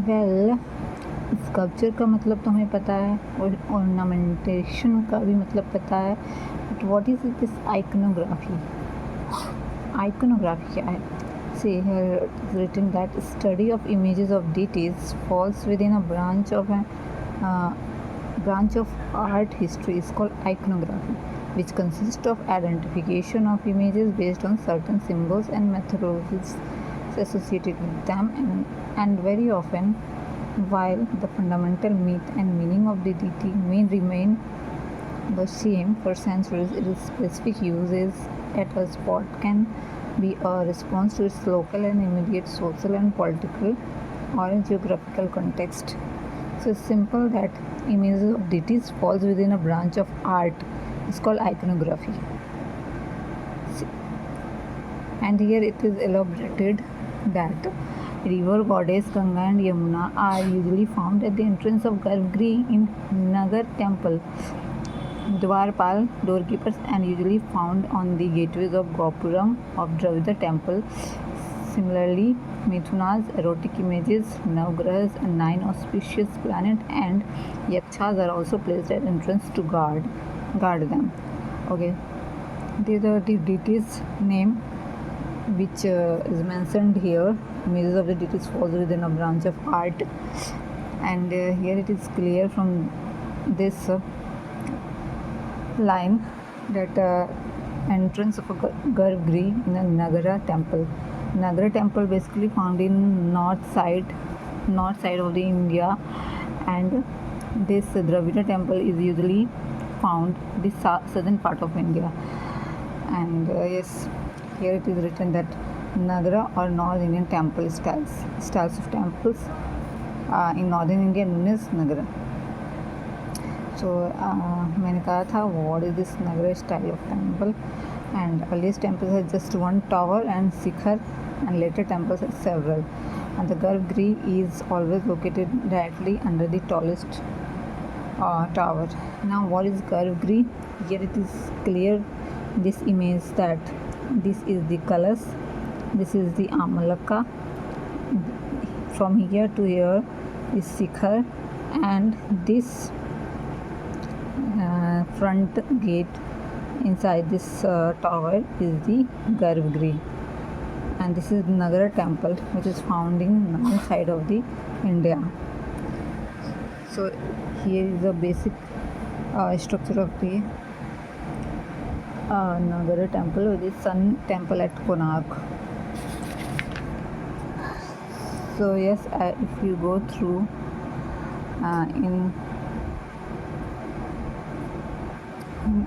Well sculpture का मतलब तो हमें पता है और ऑर्नामेंटेशन का भी मतलब पता है, but what is this iconography? Iconography क्या है? See here it's written that study of images of deities falls within a branch of art history is called iconography, which consists of identification of images based on certain symbols and methodologies associated with them, and very often, while the fundamental myth and meaning of the deity may remain the same for centuries, its specific uses at a spot can be a response to its local and immediate social and political or geographical context. So it's simple that images of deities falls within a branch of art. It's called iconography. And here it is elaborated that river goddess Ganga and Yamuna are usually found at the entrance of Garbhagriha in Nagar temple. Dwarpal, doorkeepers, and usually found on the gateways of Gopuram of Dravida temple. Similarly, Mithuna's erotic images, Navgrahas, a 9 auspicious planet, and Yakshas are also placed at entrance to guard them. Okay, these are the deities' name which is mentioned here. Images of the deities falls within a branch of art, and here it is clear from this line that entrance of a Garbhagriha in a Nagara temple. Nagara temple basically found in north side of the India, and this Dravida temple is usually found the southern part of India. And yes, here it is written that Nagara or North Indian temple styles of temples in northern India known as Nagara. So मैंने कहा था what is this Nagara style of temple, and earliest temples had just one tower and Shikhar, and later temples had several, and the Garbhagriha is always located directly under the tallest tower. Now what is Garbhagriha? Here it is clear this image that this is the Kalas, this is the Amalaka, from here to here is Shikhar, and this front gate inside this tower is the Garbhagriha, and this is Nagara temple which is found in north side of the India. So here is the basic structure of the Nagara temple, which is Sun temple at Konark. So yes, if you go through in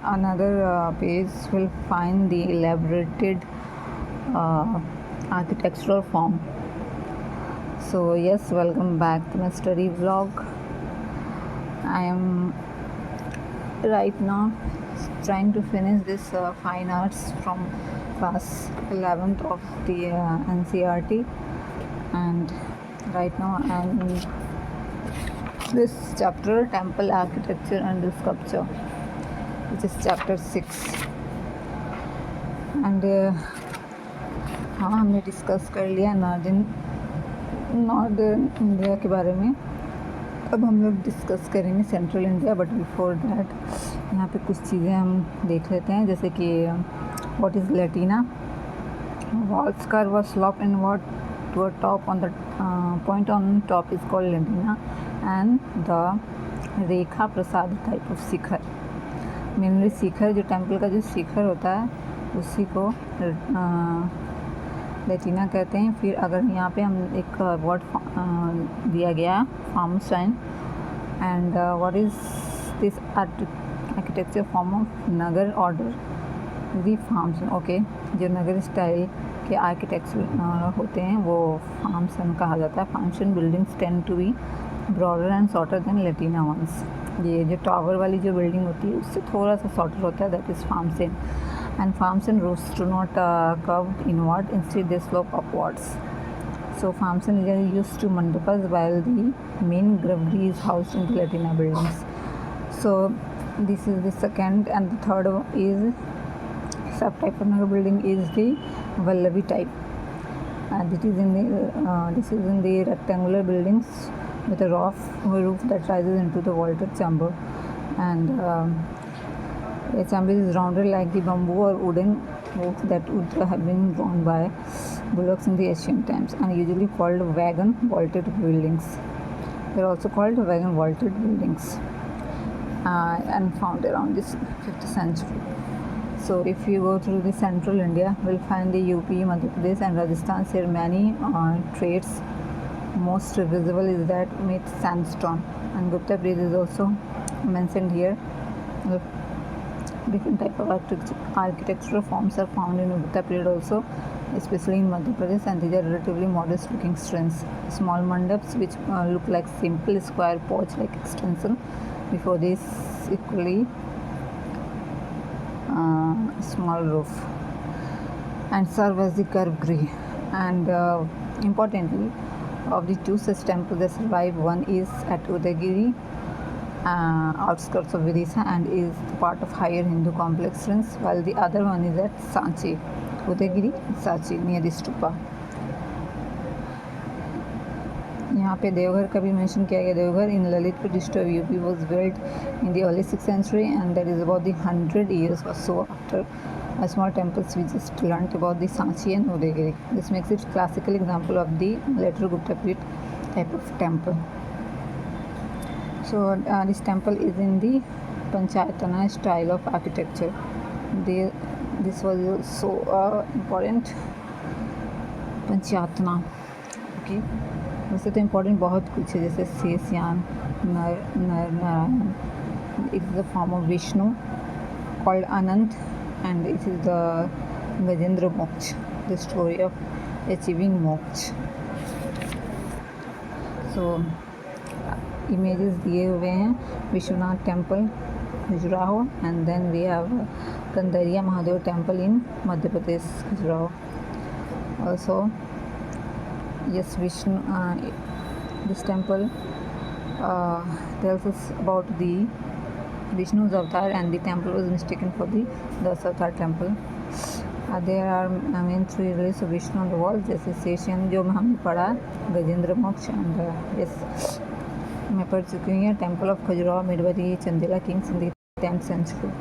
another page, will find the elaborated architectural form. So yes, welcome back to my study vlog. I am right now trying to finish this fine arts from class 11th of the NCERT, and right now I am in this chapter, temple architecture and sculpture, which is chapter 6. and हाँ, हमने discuss कर लिया northern India के बारे में. अब हम लोग डिस्कस करेंगे central India, but before that यहाँ पे कुछ चीज़ें हम देख लेते हैं, जैसे कि what is Latina. Walls curve slope inward to a top on the point on top is called Latina, and the Rekha Prasad type of shikhar. Mainly shikhar, जो टेम्पल का जो शिखर होता है उसी को लेटिना कहते हैं. फिर अगर यहाँ पे हम एक वर्ड दिया गया Phamsana, and what is this architecture form of Nagara order, the Phamsana. Okay, जो नगर स्टाइल के आर्किटेक्चर होते हैं वो फार्मस्टाइन कहा जाता है. Phamsana buildings tend to be broader and shorter than Latina ones. ये जो टावर वाली जो बिल्डिंग होती है उससे थोड़ा सा शॉर्टर होता है, that is Phamsana. And farmstead roofs do not curve inward, instead they slope upwards. So farmstead is used to mandapas, while the main Garbhagriha is housed in the Latina buildings. So this is the second, and the third is subtype of Nagar building is the Vallavi type. This is in the rectangular buildings with a roof that rises into the vaulted chamber, and a chamber is rounded like the bamboo or wooden hooks that would have been drawn by bullocks in the ancient times, and usually called wagon vaulted buildings. They are also called wagon vaulted buildings, and found around this 5th century. So if you go through the central India, we'll find the UP, Madhya Pradesh and Rajasthan share many traits. Most visible is that with sandstone, and Gupta period is also mentioned here. Different type of architectural forms are found in Gupta period also, especially in Madhya Pradesh, and these are relatively modest looking strengths. Small mandaps which look like simple square porch like extension before this equally small roof, and serve as the garbhagriha. And importantly, of the two such temples that survive, one is at Udayagiri, outskirts of Vidisha, and is part of higher Hindu complex strengths, while the other one is at Sanchi, Udayagiri and Sanchi near the stupa. यहाँ पे देवघर का भी mention किया गया. Deoghar in Lalitpur district of UP was built in the early 6th century, and that is about the 100 years or so after a small temples we just learnt about the Sanchi and Udayagiri. This makes it classical example of the later Gupta period type of temple. So this temple is in the Panchayatana style of architecture. This was so important. Panchayatana. Okay. वैसे तो important बहुत कुछ है, जैसे शेषयान, नर Narayan. It is the form of Vishnu called Anant, and it is the Gajendra मोक्ष, the story of achieving मोक्ष. सो images दिए हुए हैं. Vishwanath temple Khajuraho, and then we have Kandariya Mahadev temple in Madhya Pradesh Khajuraho. Also yes, Vishnu, this temple tells us about the Vishnu's avatar, and the temple was mistaken for the Dasavatar temple. There are main three reliefs of Vishnu on the wall, जैसे शेषयान जो हमने पढ़ा, गजेंद्र मोक्ष, and yes मैं पढ़ चुकी हूँ. Temple of Khajuraho made by the Chandela kings in the 10th century.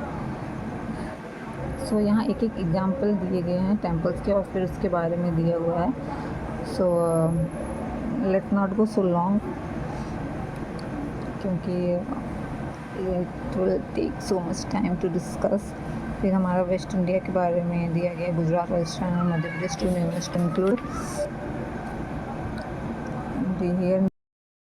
सो यहाँ एक एक एग्जाम्पल दिए गए हैं टेम्पल्स के, और फिर उसके बारे में दिया हुआ है. So let's not go so long, क्योंकि it will take so much time to discuss. फिर हमारा वेस्ट इंडिया के बारे में दिया गया, गुजरात, राजस्थान और मध्य प्रदेश टू इंक्लूड.